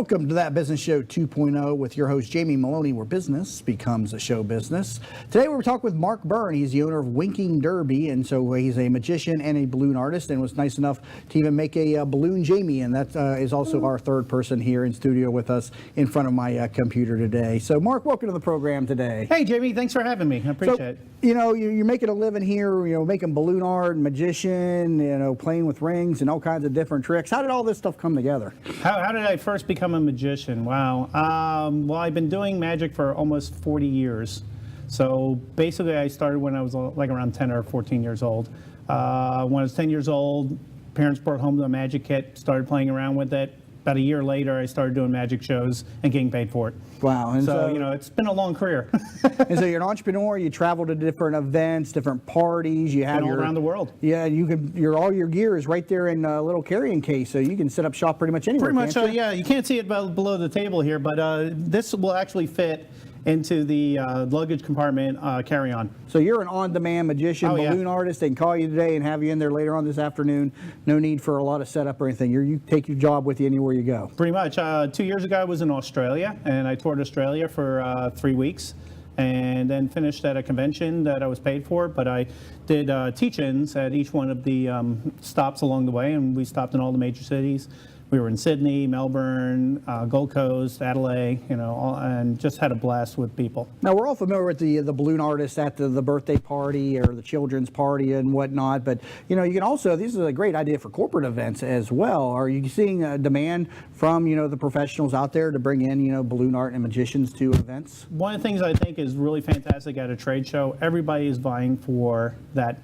Welcome to That Business Show 2.0 with your host, Jamie Maloney, where business becomes a show business. Today we're talking with Mark Byrne. He's the owner of Winking Derby, and so he's a magician and a balloon artist, and was nice enough to even make a balloon Jamie, and that is also our third person here in studio with us in front of my computer today. So Mark, welcome to the program today. Hey Jamie, thanks for having me. I appreciate it. You know, you're making a living here, making balloon art, magician, playing with rings and all kinds of different tricks. How did all this stuff come together? How did I first become a magician? Wow. Well, I've been doing magic for almost 40 years. So basically I started when I was like around 10 or 14 years old. When I was 10 years old, parents brought home the magic kit, started playing around with it. About a year later, I started doing magic shows and getting paid for it. Wow. And so it's been a long career. And so you're an entrepreneur, you travel to different events, different parties, you have all around the world. Yeah, all your gear is right there in a little carrying case, so you can set up shop pretty much anywhere. Pretty much, yeah. You can't see it below the table here, but this will actually fit into the luggage compartment carry-on. So you're an on-demand magician, balloon artist. They can call you today and have you in there later on this afternoon. No need for a lot of setup or anything. You take your job with you anywhere you go. Pretty much. 2 years ago, I was in Australia, and I toured Australia for 3 weeks, and then finished at a convention that I was paid for. But I did teach-ins at each one of the stops along the way, and we stopped in all the major cities. We were in Sydney, Melbourne, Gold Coast, Adelaide, and just had a blast with people. Now, we're all familiar with the balloon artists at the birthday party or the children's party and whatnot, but, you can also, this is a great idea for corporate events as well. Are you seeing a demand from, the professionals out there to bring in, balloon art and magicians to events? One of the things I think is really fantastic at a trade show, everybody is vying for that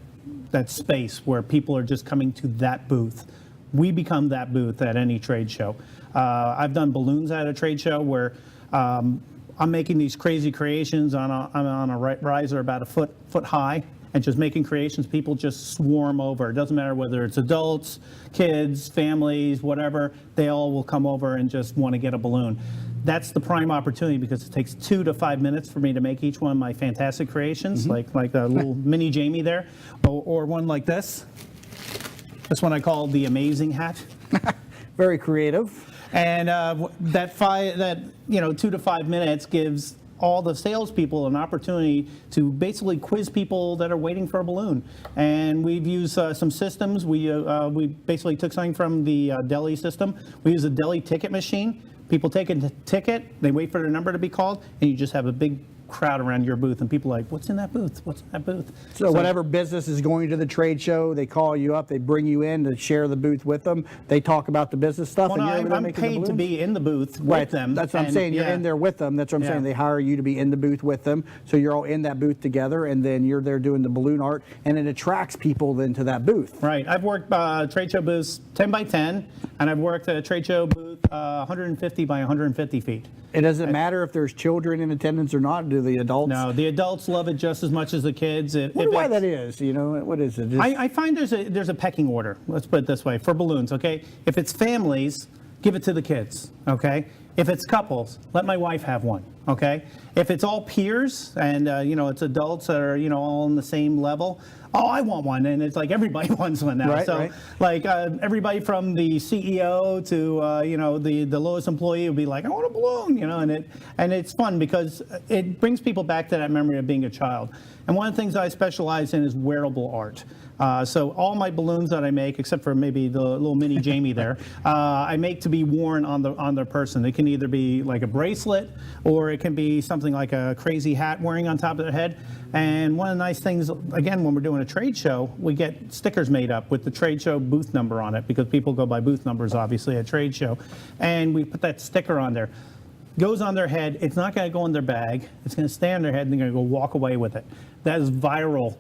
space where people are just coming to that booth. We become that booth at any trade show. I've done balloons at a trade show where I'm making these crazy creations I'm on a riser about a foot high, and just making creations. People just swarm over. It doesn't matter whether it's adults, kids, families, whatever. They all will come over and just want to get a balloon. That's the prime opportunity because it takes 2 to 5 minutes for me to make each one of my fantastic creations, like a little mini Jamie there, or one like this. This one I call the amazing hat. Very creative. And that 2 to 5 minutes gives all the salespeople an opportunity to basically quiz people that are waiting for a balloon. And we've used some systems. We basically took something from the deli system. We use a deli ticket machine. People take a ticket, they wait for their number to be called, and you just have a big crowd around your booth, and people are like, what's in that booth? What's in that booth? So whatever business is going to the trade show, they call you up, they bring you in to share the booth with them. They talk about the business stuff. Well, and I'm paid to be in the booth with them. That's what I'm saying. You're in there with them. That's what I'm saying. They hire you to be in the booth with them. So you're all in that booth together, and then you're there doing the balloon art, and it attracts people then to that booth. Right. I've worked trade show booths 10 by 10, and I've worked at a trade show booth 150 by 150 feet. It doesn't matter if there's children in attendance or not. Do the adults? No, the adults love it just as much as the kids. Wonder why that is. What is it? I find there's a pecking order. Let's put it this way for balloons. Okay, if it's families, give it to the kids. Okay, if it's couples, let my wife have one. Okay, if it's all peers and it's adults that are all on the same level. Oh, I want one, and it's like everybody wants one now. Right. Like everybody from the CEO to the lowest employee will be like, I want a balloon, and it's fun because it brings people back to that memory of being a child. And one of the things I specialize in is wearable art. So all my balloons that I make, except for maybe the little mini Jamie there, I make to be worn on their person. It can either be like a bracelet, or it can be something like a crazy hat wearing on top of their head. And one of the nice things, again, when we're doing a trade show, we get stickers made up with the trade show booth number on it, because people go by booth numbers, obviously, at trade show. And we put that sticker on there. Goes on their head. It's not going to go in their bag. It's going to stay on their head, and they're going to go walk away with it. That is viral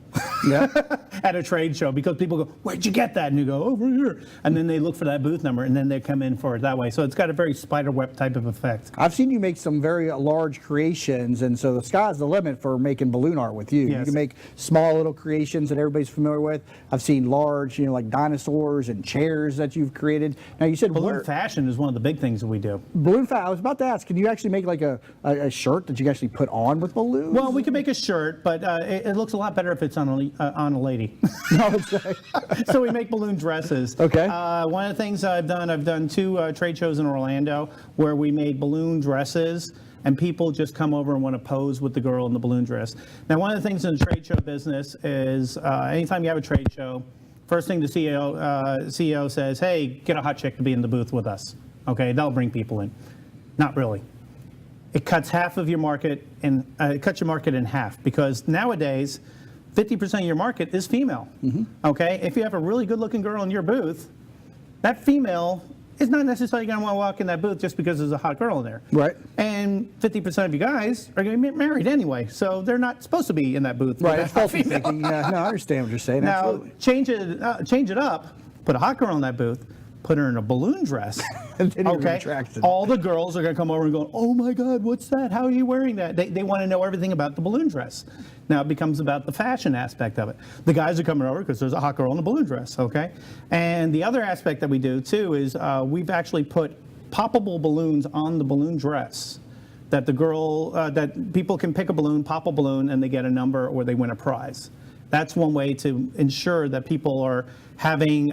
at a trade show, because people go, where'd you get that? And you go, over here. And then they look for that booth number, and then they come in for it that way. So it's got a very spider web type of effect. I've seen you make some very large creations, and so the sky's the limit for making balloon art with you. Yes. You can make small little creations that everybody's familiar with. I've seen large, like dinosaurs and chairs that you've created. Now, you said balloon fashion is one of the big things that we do. Balloon fashion. I was about to ask, can you actually make like a shirt that you actually put on with balloons? Well, we can make a shirt, but it looks a lot better if it's on a lady. No, it's, So we make balloon dresses. Okay. One of the things I've done 2 trade shows in Orlando where we made balloon dresses, and people just come over and want to pose with the girl in the balloon dress. Now, one of the things in the trade show business is anytime you have a trade show, first thing the CEO says, hey, get a hot chick to be in the booth with us. Okay, that'll bring people in. Not really. It cuts half of your market, and it cuts your market in half, because nowadays, 50% of your market is female. Okay, if you have a really good-looking girl in your booth, that female is not necessarily going to want to walk in that booth just because there's a hot girl in there. Right. And 50% of you guys are going to get married anyway, so they're not supposed to be in that booth. right. with It's that hot faulty female. thinking. Yeah, no, I understand what you're saying. Now, Absolutely. change it up, put a hot girl in that booth, put her in a balloon dress. And then you're Okay, attracted. all the girls are going to come over and go, oh my God, what's that? How are you wearing that? They want to know everything about the balloon dress. Now it becomes about the fashion aspect of it. The guys are coming over because there's a hot girl in a balloon dress, okay? And the other aspect that we do too is we've actually put poppable balloons on the balloon dress, that the girl, that people can pick a balloon, pop a balloon, and they get a number or they win a prize. That's one way to ensure that people are having,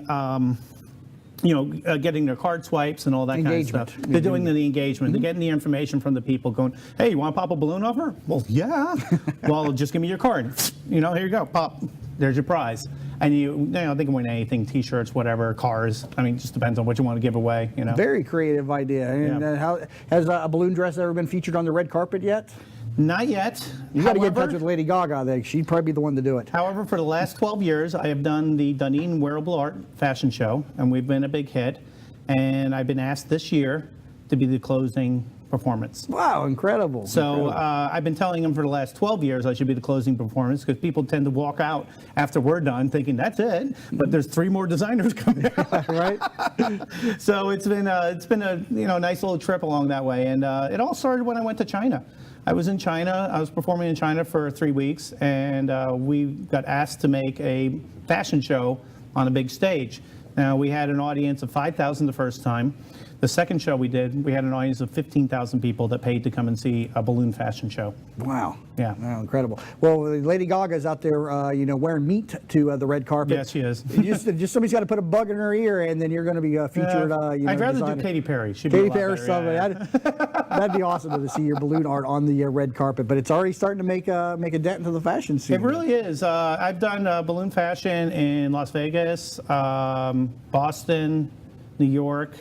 getting their card swipes and all that kind of Engagement. stuff. They're doing the engagement. They're getting the information from the people going, hey, you want to pop a balloon off her? Well, yeah. Well, just give me your card. Here you go, pop. There's your prize. And they can win anything, T-shirts, whatever, cars. I mean, it just depends on what you want to give away, Very creative idea. And Yeah. how has a balloon dress ever been featured on the red carpet yet? Not yet. You got to get in touch However- with Lady Gaga. She'd probably be the one to do it. However, for the last 12 years, I have done the Dunedin Wearable Art Fashion Show, and we've been a big hit. And I've been asked this year to be the closing performance. Wow, incredible. So Incredible. I've been telling them for the last 12 years I should be the closing performance, because people tend to walk out after we're done thinking that's it, but there's 3 more designers coming out. Right? So it's been a nice little trip along that way, and it all started when I went to China. I was in China. I was performing in China for 3 weeks, and we got asked to make a fashion show on a big stage. Now, we had an audience of 5,000 the first time. The second show we did, we had an audience of 15,000 people that paid to come and see a balloon fashion show. Wow. Yeah. Wow, incredible. Well, Lady Gaga's out there, wearing meat to the red carpet. Yes, she is. just somebody's got to put a bug in her ear, and then you're going to be featured. I'd rather designer. do Katy Perry. She'd be a Katy lot Perry, better. somebody. Yeah. That'd be awesome to see your balloon art on the red carpet. But it's already starting to make a dent into the fashion scene. It really is. I've done balloon fashion in Las Vegas, Boston, New York,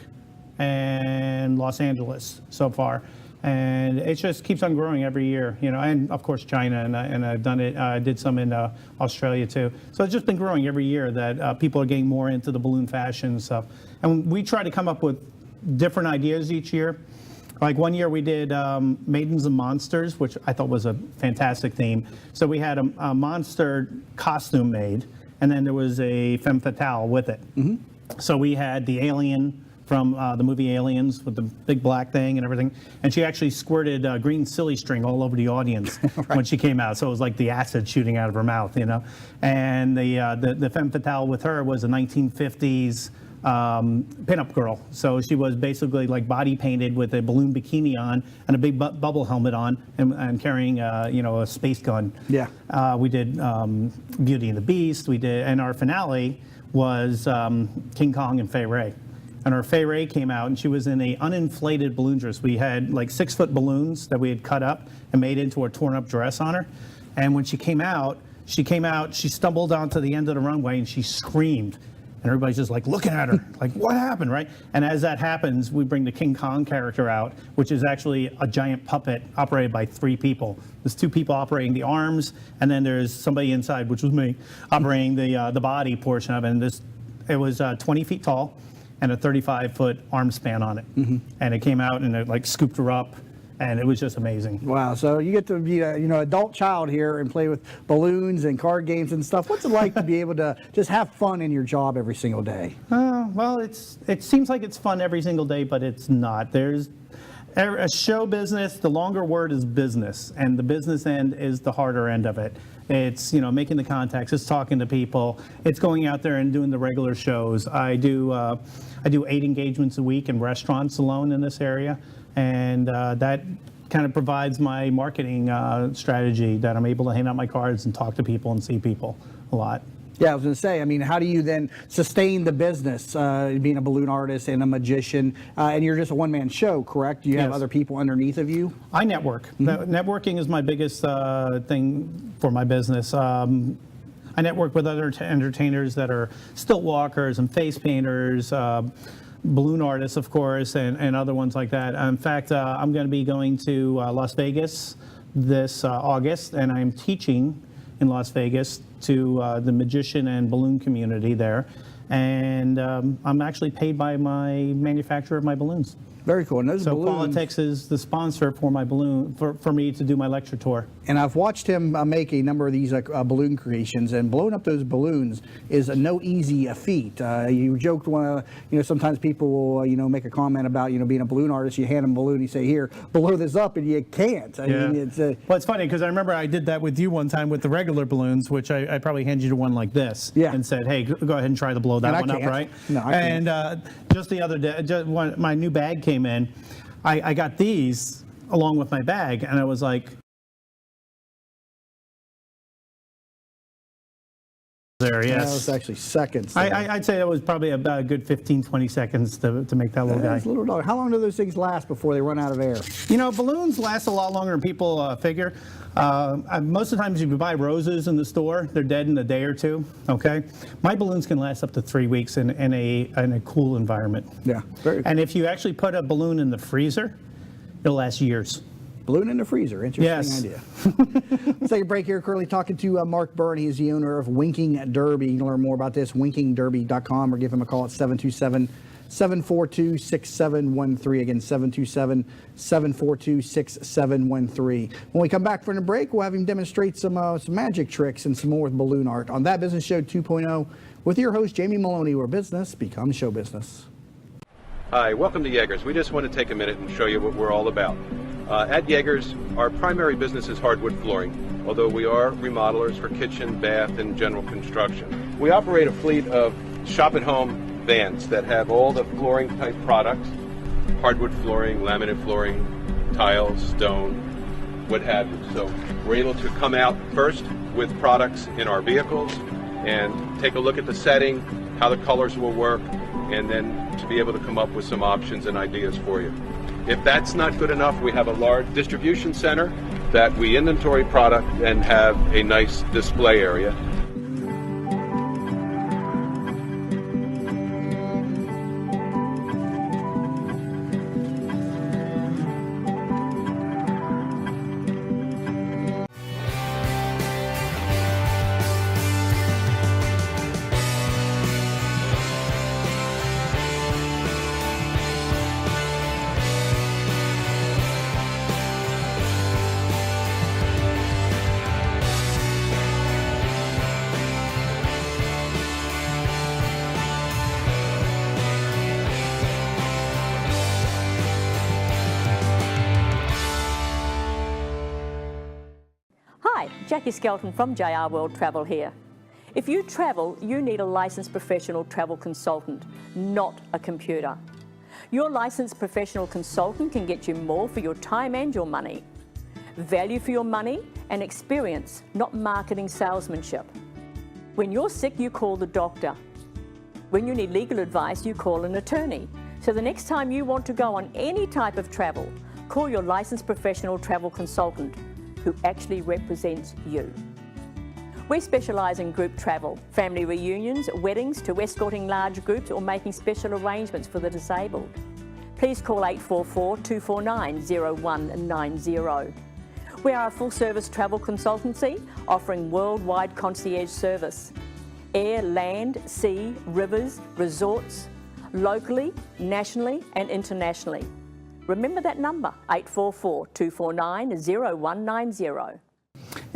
and Los Angeles so far. And it just keeps on growing every year, and of course China, and I've done it. I did some in Australia too. So it's just been growing every year that people are getting more into the balloon fashion and stuff. And we try to come up with different ideas each year. Like one year we did Maidens and Monsters, which I thought was a fantastic theme. So we had a monster costume made, and then there was a femme fatale with it. So we had the alien from the movie Aliens with the big black thing and everything. And she actually squirted green silly string all over the audience when she came out. So it was like the acid shooting out of her mouth, And the femme fatale with her was a 1950s pinup girl. So she was basically like body painted with a balloon bikini on and a big bubble helmet on and carrying, a space gun. Yeah. We did Beauty and the Beast. We did, and our finale was King Kong and Fay Wray. And our Fay Wray came out, and she was in a uninflated balloon dress. We had like 6-foot balloons that we had cut up and made into a torn-up dress on her. And when she came out, she stumbled onto the end of the runway, and she screamed. And everybody's just like looking at her, like, what happened, right? And as that happens, we bring the King Kong character out, which is actually a giant puppet operated by 3 people. There's 2 people operating the arms, and then there's somebody inside, which was me, operating the body portion of it. And it was 20 feet tall and a 35-foot arm span on it. And it came out and it like scooped her up, and it was just amazing. Wow. So you get to be adult child here and play with balloons and card games and stuff. What's it like to be able to just have fun in your job every single day? Well, it seems like it's fun every single day, but it's not. There's a show business, the longer word is business, and the business end is the harder end of it. It's making the contacts, it's talking to people, it's going out there and doing the regular shows. I do 8 engagements a week in restaurants alone in this area, and that kind of provides my marketing strategy, that I'm able to hand out my cards and talk to people and see people a lot. Yeah, I was going to say, I mean, how do you then sustain the business, being a balloon artist and a magician, and you're just a one-man show, correct? Do you have Yes. other people underneath of you? I network. Networking is my biggest thing for my business. I network with other entertainers that are stilt walkers and face painters, balloon artists, of course, and other ones like that. In fact, I'm going to be going to Las Vegas this August, and I'm teaching in Las Vegas to the magician and balloon community there. And I'm actually paid by my manufacturer of my balloons. Very cool. And those So balloons, Politics is the sponsor for my balloon, for me to do my lecture tour. and I've watched him make a number of these balloon creations, and blowing up those balloons is no easy feat. You joked, sometimes people will, make a comment about, being a balloon artist. You hand them a balloon, you say, here, blow this up, and you can't. I mean, it's well, it's funny because I remember I did that with you one time with the regular balloons, which I probably handed you one like this, Yeah. and said, hey, go ahead and try to blow that And I one up, can't. right? No, I can't. And just the other day, when my new bag came in, I got these along with my bag, and I was like, there, that yes. was actually seconds. there. I'd say that was probably about a good 15, 20 seconds to make that little guy. That's a little dog. How long do those things last before they run out of air? Balloons last a lot longer than people figure. Most of the times if you buy roses in the store, they're dead in a day or two, okay? My balloons can last up to 3 weeks in a cool environment. Yeah, very cool. And if you actually put a balloon in the freezer, it'll last years. Balloon in the freezer. Interesting Yes. idea. Let's take a break here. Currently talking to Mark Byrne. He's the owner of Winking Derby. You can learn more about this, winkingderby.com, or give him a call at 727-742-6713. Again, 727-742-6713. When we come back from the break, we'll have him demonstrate some magic tricks and some more with balloon art on That Business Show 2.0 with your host, Jamie Maloney, where business becomes show business. Hi, welcome to Yeager's. We just want to take a minute and show you what we're all about. At Yeager's, our primary business is hardwood flooring, although we are remodelers for kitchen, bath, and general construction. We operate a fleet of shop-at-home vans that have all the flooring type products, hardwood flooring, laminate flooring, tiles, stone, what have you. So we're able to come out first with products in our vehicles and take a look at the setting, how the colors will work, and then to be able to come up with some options and ideas for you. If that's not good enough, we have a large distribution center that we inventory product and have a nice display area. Hi, Jackie Skelton from JR World Travel here. If you travel, you need a licensed professional travel consultant, not a computer. Your licensed professional consultant can get you more for your time and your money. Value for your money and experience, not marketing salesmanship. When you're sick, you call the doctor. When you need legal advice, you call an attorney. So the next time you want to go on any type of travel, call your licensed professional travel consultant who actually represents you. We specialise in group travel, family reunions, weddings, to escorting large groups or making special arrangements for the disabled. Please call 844-249-0190. We are a full-service travel consultancy offering worldwide concierge service. Air, land, sea, rivers, resorts, locally, nationally and internationally. Remember that number, 844-249-0190.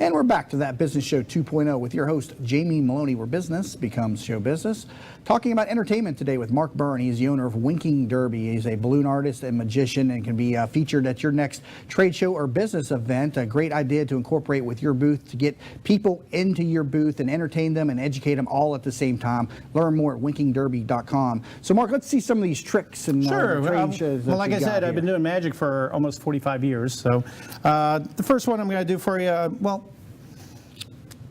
And we're back to that Business Show 2.0 with your host, Jamie Maloney, where business becomes show business. Talking about entertainment today with Mark Byrne. He's the owner of Winking Derby. He's a balloon artist and magician and can be featured at your next trade show or business event. A great idea to incorporate with your booth to get people into your booth and entertain them and educate them all at the same time. Learn more at winkingderby.com. So, Mark, let's see some of these tricks and Sure. trade shows. Well, like I said, I've been doing magic for almost 45 years. So the first one I'm going to do for you, well,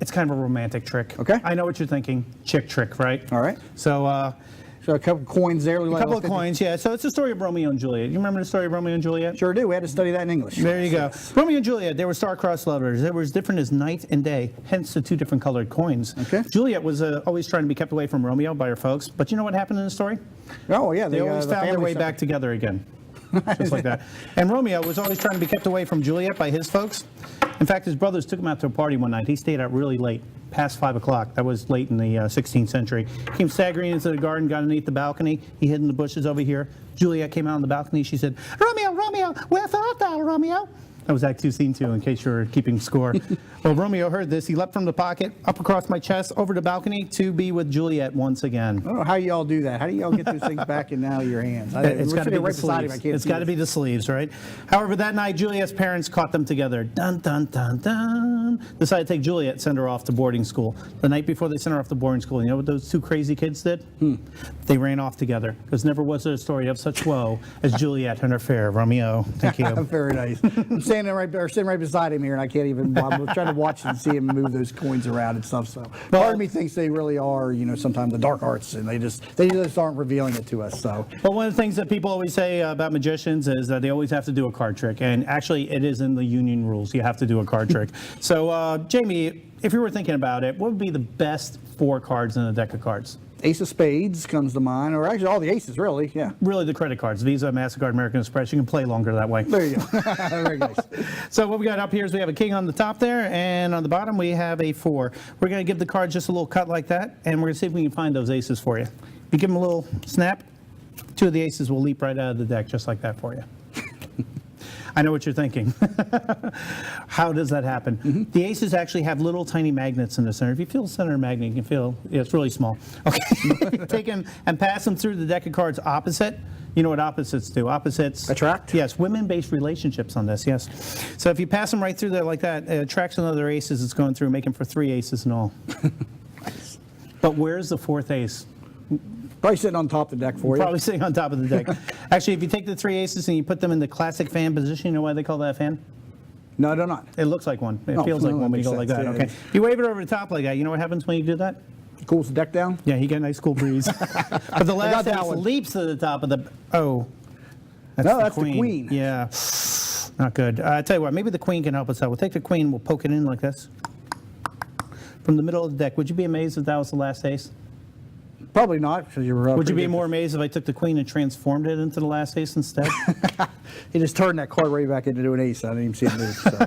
it's kind of a romantic trick. Okay. I know what you're thinking. Chick trick, right? All right. So So a couple coins there. a couple of coins, yeah. So it's the story of Romeo and Juliet. You remember the story of Romeo and Juliet? Sure do. We had to study that in English. There you go. Romeo and Juliet, they were star-crossed lovers. They were as different as night and day, hence the two different colored coins. Okay. Juliet was always trying to be kept away from Romeo by her folks. But you know what happened in the story? Oh, yeah. They always found their way back together again. Just like that. And Romeo was always trying to be kept away from Juliet by his folks. In fact, his brothers took him out to a party one night. He stayed out really late, past 5 o'clock. That was late in the 16th century. Came staggering into the garden, got underneath the balcony. He hid in the bushes over here. Juliet came out on the balcony. She said, "Romeo, Romeo, where art thou, Romeo?" That was Act 2, Scene 2, in case you're keeping score. Well, Romeo heard this. He leapt from the pocket, up across my chest, over the balcony to be with Juliet once again. I don't know how y'all do that. How do y'all get those things back in now your hands? It's got to be right the beside him. I sleeves. can't It's see got to this. be the sleeves, right? However, that night, Juliet's parents caught them together. Dun, dun, dun, dun. Decided to take Juliet, send her off to boarding school. The night before they sent her off to boarding school, you know what those two crazy kids did? They ran off together. Because never was there a story of such woe as Juliet and her fair Romeo. Thank you. Very nice. I'm sitting right beside him here, and I can't even. I'm trying to watch and see him move those coins around and stuff. So part of me thinks they really are, sometimes the dark arts, and they just aren't revealing it to us. So. Well, one of the things that people always say about magicians is that they always have to do a card trick, and actually, it is in the union rules. You have to do a card trick. So, Jamie, if you were thinking about it, what would be the best 4 cards in a deck of cards? Ace of Spades comes to mind, or actually all the aces, really. Yeah. Really, the credit cards: Visa, MasterCard, American Express. You can play longer that way. There you go. Very nice. So what we got up here is we have a king on the top there, and on the bottom we have a 4. We're going to give the card just a little cut like that, and we're going to see if we can find those aces for you. If you give them a little snap, 2 of the aces will leap right out of the deck just like that for you. I know what you're thinking. How does that happen? The aces actually have little tiny magnets in the center. If you feel the center magnet, you can feel it's really small. Okay, take them and pass them through the deck of cards opposite. You know what opposites do? Opposites attract? Yes, women-based relationships on this, yes. So if you pass them right through there like that, it attracts another ace as it's going through, making for 3 aces in all. Nice. But where's the 4th ace? Probably sitting on top of the deck for you. Probably sitting on top of the deck. Actually, if you take the 3 aces and you put them in the classic fan position, you know why they call that a fan? No, they're not. It looks like one. It Oh, feels like no, one when you that go like makes that. sense. Okay. Yeah. You wave it over the top like that. You know what happens when you do that? Cools the deck down. Yeah, you get a nice cool breeze. But the last that ace one. leaps to the top of the. Oh. That's the queen. Yeah. Not good. I tell you what, maybe the queen can help us out. We'll take the queen, we'll poke it in like this. From the middle of the deck. Would you be amazed if that was the last ace? Probably not, because you're. Would you be more amazed if I took the queen and transformed it into the last ace instead? He just turned that card right back into an ace. I didn't even see it move. So.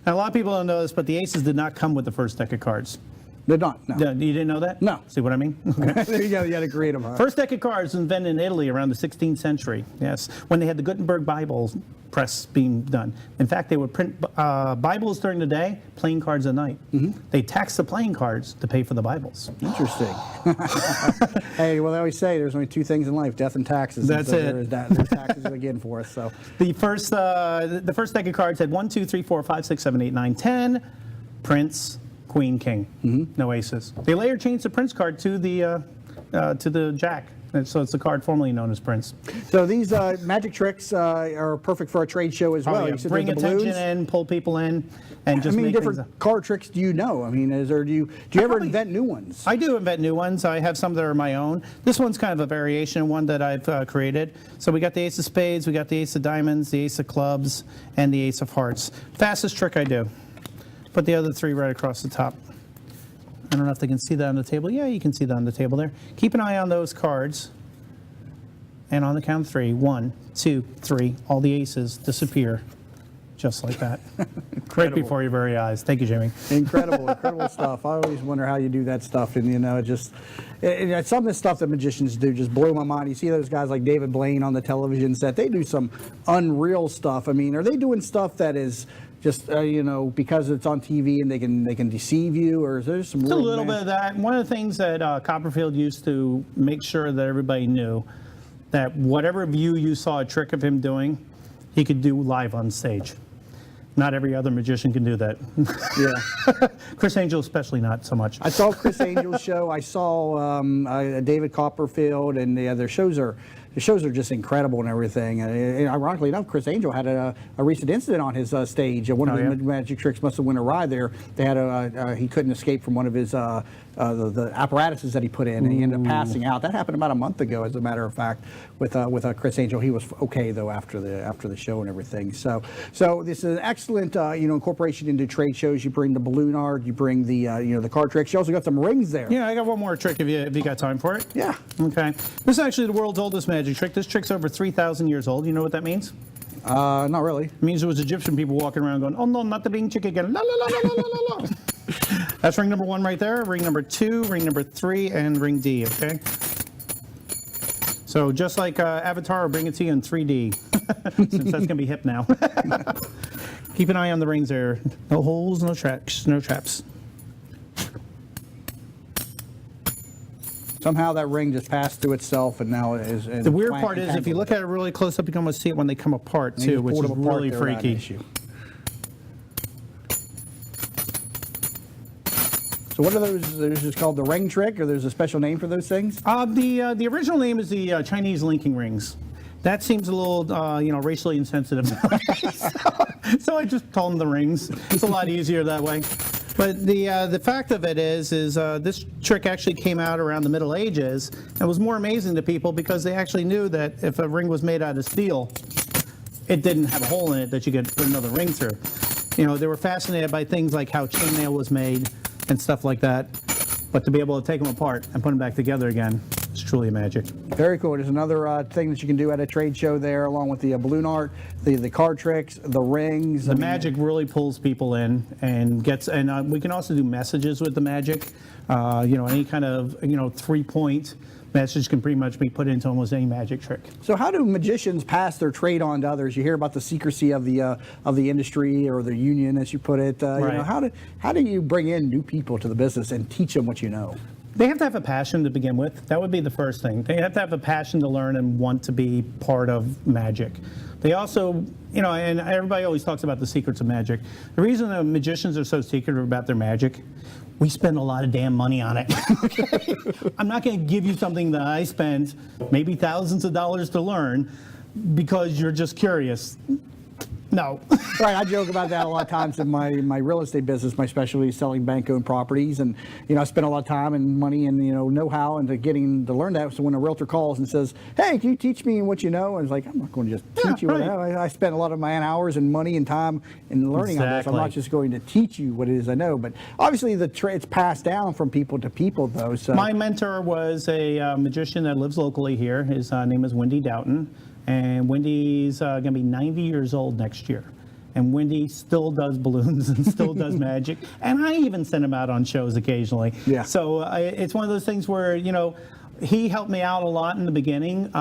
Now, a lot of people don't know this, but the aces did not come with the first deck of cards. They're not. No. Yeah, you didn't know that? No. See what I mean? Okay. There you go. You got to create them. Huh? First deck of cards was invented in Italy around the 16th century. Yes, when they had the Gutenberg Bible press being done. In fact, they would print Bibles during the day, playing cards at night. They taxed the playing cards to pay for the Bibles. Interesting. Hey, well, they always say there's only 2 things in life: death and taxes. That's and so it. There's taxes again for us. So The first deck of cards had 1, 2, 3, 4, 5, 6, 7, 8, 9, 10. Prince, Queen, King. No aces. They later changed the Prince card to the Jack. And so it's the card formerly known as Prince. So these magic tricks are perfect for a trade show as well. Yeah. You said Bring there's the attention balloons. in, pull people in, and just How many make things. different card tricks do you know? I mean, do you ever Probably- invent new ones? I do invent new ones. I have some that are my own. This one's kind of a variation, one that I've created. So we got the ace of spades, we got the ace of diamonds, the ace of clubs, and the ace of hearts. Fastest trick I do. Put the other 3 right across the top. I don't know if they can see that on the table. Yeah, you can see that on the table there. Keep an eye on those cards. And on the count of 3, 1, 2, 3, all the aces disappear. Just like that. Right before your very eyes. Thank you, Jamie. Incredible stuff. I always wonder how you do that stuff, and some of the stuff that magicians do just blow my mind. You see those guys like David Blaine on the television set; they do some unreal stuff. I mean, are they doing stuff that is just because it's on TV and they can deceive you, or is there some It's a real little bit of that. One of the things that Copperfield used to make sure that everybody knew that whatever view you saw a trick of him doing, he could do live on stage. Not every other magician can do that. Yeah. Chris Angel especially not so much. I saw Chris Angel's show. I saw David Copperfield, and their shows are just incredible and everything. And ironically enough, Chris Angel had a recent incident on his stage. One of his magic tricks must have went awry there. They had he couldn't escape from one of his the apparatuses that he put in, and he ended up passing out. That happened about a month ago, as a matter of fact, with Chris Angel. He was okay though after the show and everything. So this is an excellent incorporation into trade shows. You bring the balloon art, you bring the the card tricks. You also got some rings there. Yeah, I got one more trick if you got time for it. Yeah. Okay. This is actually the world's oldest magic trick. This trick's over 3,000 years old. You know what that means? Not really. It means there was Egyptian people walking around going, "Oh no, not the ring trick again!" La la la la la la la. That's ring number 1 right there. Ring number 2, ring number 3, and ring D. Okay. So just like Avatar, I'll bring it to you in 3D, since that's gonna be hip now. Keep an eye on the rings there. No holes, no tracks, no traps. Somehow that ring just passed through itself, and now it is. The weird part is, if you look at it really close up, you can almost see it when they come apart too, which is really freaky. So what are those? There's just called the ring trick, or there's a special name for those things? The original name is the Chinese linking rings. That seems a little racially insensitive. so I just call them the rings. It's a lot easier that way. But the fact of it is this trick actually came out around the Middle Ages and was more amazing to people because they actually knew that if a ring was made out of steel, it didn't have a hole in it that you could put another ring through. They were fascinated by things like how chainmail was made and stuff like that. But to be able to take them apart and put them back together again, it's truly magic. Very cool. There's another thing that you can do at a trade show there, along with the balloon art, the card tricks, the rings. The magic really pulls people in and we can also do messages with the magic. Any kind of 3-point message can pretty much be put into almost any magic trick. So how do magicians pass their trade on to others? You hear about the secrecy of the industry, or the union, as you put it. Right. How do you bring in new people to the business and teach them what you know? They have to have a passion to begin with. That would be the first thing. They have to have a passion to learn and want to be part of magic. They also, and everybody always talks about the secrets of magic. The reason that magicians are so secretive about their magic, we spend a lot of damn money on it. Okay? I'm not going to give you something that I spent maybe thousands of dollars to learn because you're just curious. No. Right, I joke about that a lot of times in my real estate business. My specialty is selling bank-owned properties, and I spend a lot of time and money and know-how into getting to learn that. So when a realtor calls and says, "Hey, can you teach me what you know?" And it's like, I'm not going to just teach you what I know. I spent a lot of my hours and money and time in learning on this. I'm not just going to teach you what it is I know. But obviously, it's passed down from people to people, though. So my mentor was a magician that lives locally here. His name is Wendy Doughton. And Wendy's going to be 90 years old next year. And Wendy still does balloons and still does magic. And I even send him out on shows occasionally. Yeah. So it's one of those things where, he helped me out a lot in the beginning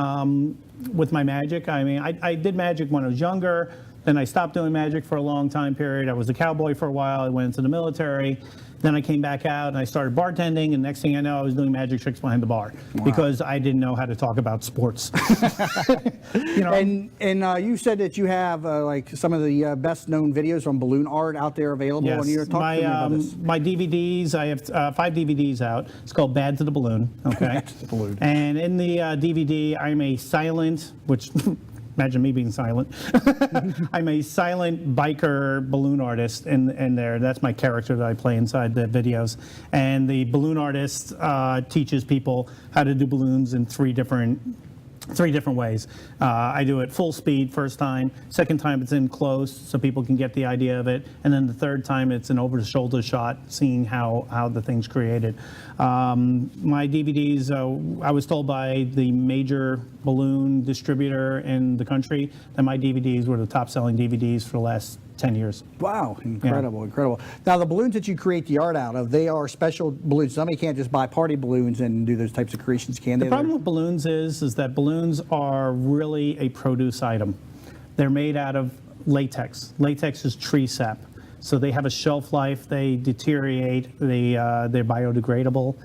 with my magic. I mean, I did magic when I was younger. Then I stopped doing magic for a long time period. I was a cowboy for a while. I went into the military. Then I came back out and I started bartending, and next thing I know, I was doing magic tricks behind the bar because I didn't know how to talk about sports. And you said that you have like some of the best known videos on balloon art out there available. Yes. And you're talking about this. My DVDs, I have 5 DVDs out. It's called Bad to the Balloon. Okay. Bad to the Balloon. And in the DVD, I'm a silent, which imagine me being silent. I'm a silent biker balloon artist in there. That's my character that I play inside the videos. And the balloon artist teaches people how to do balloons in three different ways. I do it full speed first time. Second time it's in close so people can get the idea of it. And then the third time it's an over-the-shoulder shot, seeing how the thing's created. My DVDs, I was told by the major balloon distributor in the country that my DVDs were the top-selling DVDs for the last 10 years. Wow, incredible, incredible. Now, the balloons that you create the art out of, they are special balloons. Somebody can't just buy party balloons and do those types of creations, can they? The problem with balloons is that balloons are really a produce item. They're made out of latex. Latex is tree sap. So they have a shelf life, they deteriorate, they're biodegradable.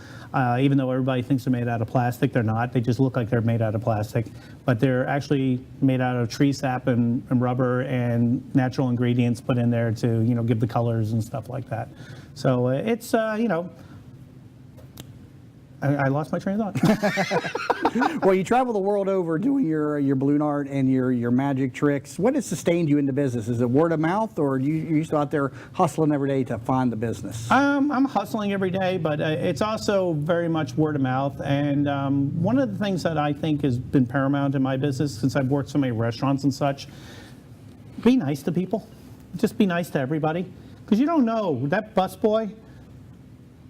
Even though everybody thinks they're made out of plastic, they're not. They just look like they're made out of plastic. But they're actually made out of tree sap and rubber and natural ingredients put in there to, give the colors and stuff like that. So it's, I lost my train of thought. Well, you travel the world over doing your balloon art and your magic tricks. What has sustained you into business? Is it word of mouth, or you still out there hustling every day to find the business? I'm hustling every day, but it's also very much word of mouth. And one of the things that I think has been paramount in my business, since I've worked so many restaurants and such, be nice to people. Just be nice to everybody. Because you don't know, that busboy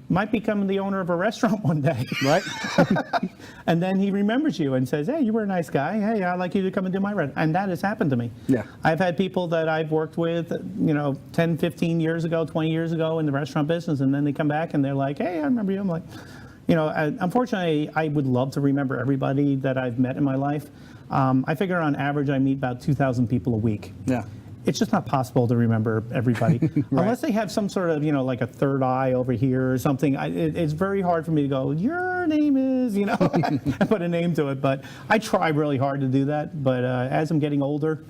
might become the owner of a restaurant one day. Right. And then he remembers you and says, hey, you were a nice guy. Hey, I'd like you to come and do my restaurant. And that has happened to me. Yeah. I've had people that I've worked with, 10, 15 years ago, 20 years ago in the restaurant business, and then they come back and they're like, hey, I remember you. I'm like, unfortunately, I would love to remember everybody that I've met in my life. I figure on average, I meet about 2,000 people a week. Yeah. It's just not possible to remember everybody. Right. Unless they have some sort of, like a third eye over here or something. It's very hard for me to go, your name is, and put a name to it. But I try really hard to do that. But as I'm getting older,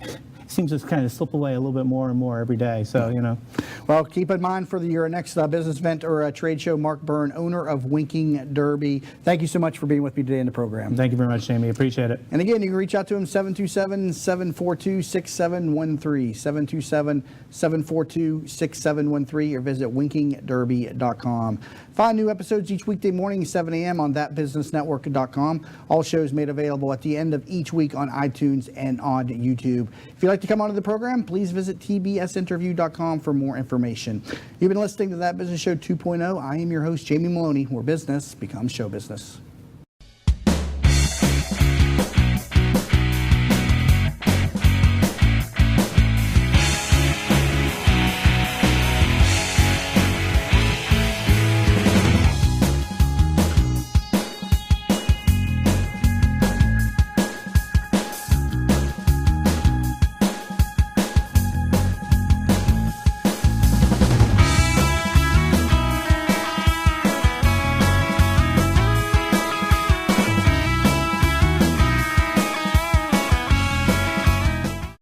it seems to kind of slip away a little bit more and more every day. So, Well, keep in mind for your next business event or trade show, Mark Byrne, owner of Winking Derby. Thank you so much for being with me today in the program. Thank you very much, Jamie. Appreciate it. And again, you can reach out to him, 727-742-6713, 727-742-6713, or visit winkingderby.com. Find new episodes each weekday morning, 7 a.m. on thatbusinessnetwork.com. All shows made available at the end of each week on iTunes and on YouTube. If you'd like to come onto the program, please visit tbsinterview.com for more information. You've been listening to That Business Show 2.0. I am your host, Jamie Maloney, where business becomes show business.